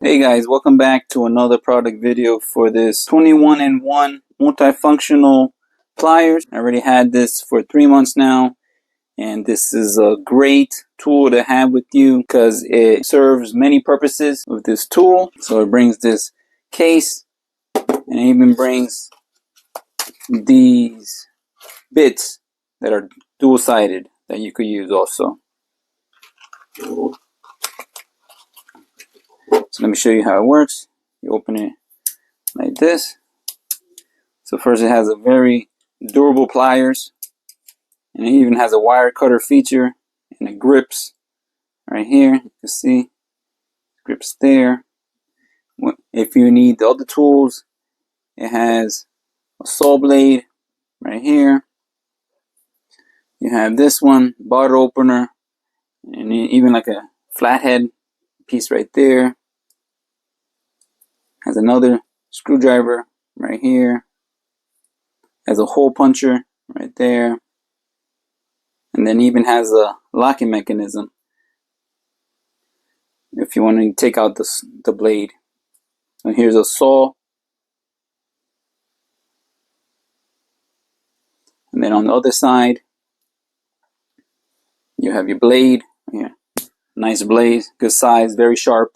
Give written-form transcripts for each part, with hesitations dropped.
Hey guys, welcome back to another product video for this 21-in-1 multifunctional pliers. I already had this for 3 months now, and this is a great tool to have with you because it serves many purposes with this tool. So it brings this case, and it even brings these bits that are dual-sided that you could use also. So let me show you how it works. You open it like this. So first it has a very durable pliers, and it even has a wire cutter feature, and it grips right here. You can see grips there. If you need the other tools, it has a saw blade right here. You have this one, bottle opener, and even like a flathead piece right there. Has another screwdriver right here. Has a hole puncher right there. And then even has a locking mechanism if you want to take out the blade. And here's a saw. And then on the other side, you have your blade. Here, nice blade, good size, very sharp.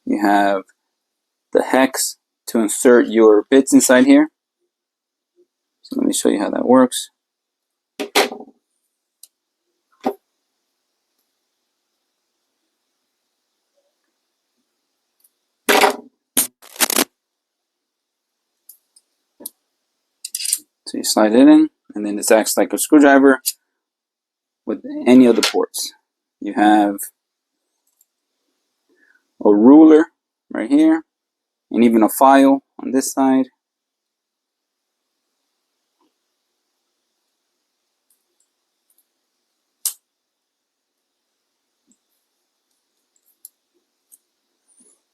You have the hex to insert your bits inside here. So let me show you how that works. So you slide it in, and then this acts like a screwdriver with any of the ports. You have a ruler right here, and even a file on this side.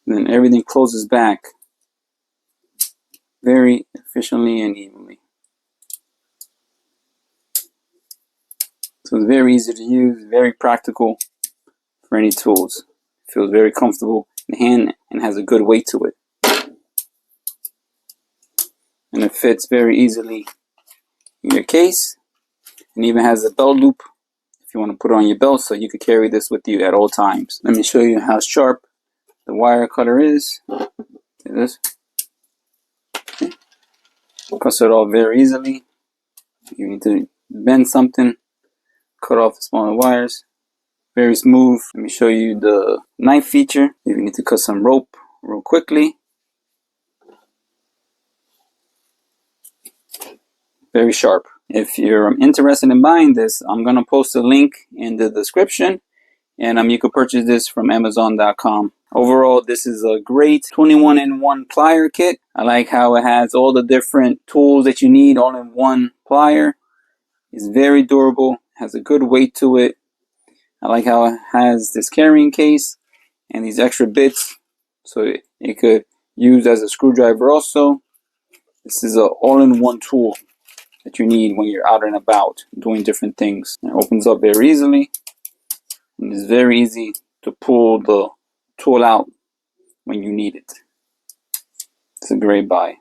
And then everything closes back very efficiently and evenly. So it's very easy to use, very practical for any tools. It feels very comfortable in the hand and has a good weight to it. And it fits very easily in your case, and even has a belt loop if you want to put it on your belt so you could carry this with you at all times. Let me show you how sharp the wire cutter is. See this? Okay. Cuts it off very easily. You need to bend something, cut off the smaller wires. Very smooth. Let me show you the knife feature. If you need to cut some rope real quickly. Very sharp. If you're interested in buying this, I'm going to post a link in the description, and you can purchase this from Amazon.com. Overall, this is a great 21-in-1 plier kit. I like how it has all the different tools that you need all in one plier. It's very durable, has a good weight to it. I like how it has this carrying case and these extra bits, so it could use as a screwdriver also. This is an all-in-one tool that you need when you're out and about doing different things. It opens up very easily, and it's very easy to pull the tool out when you need it. It's a great buy.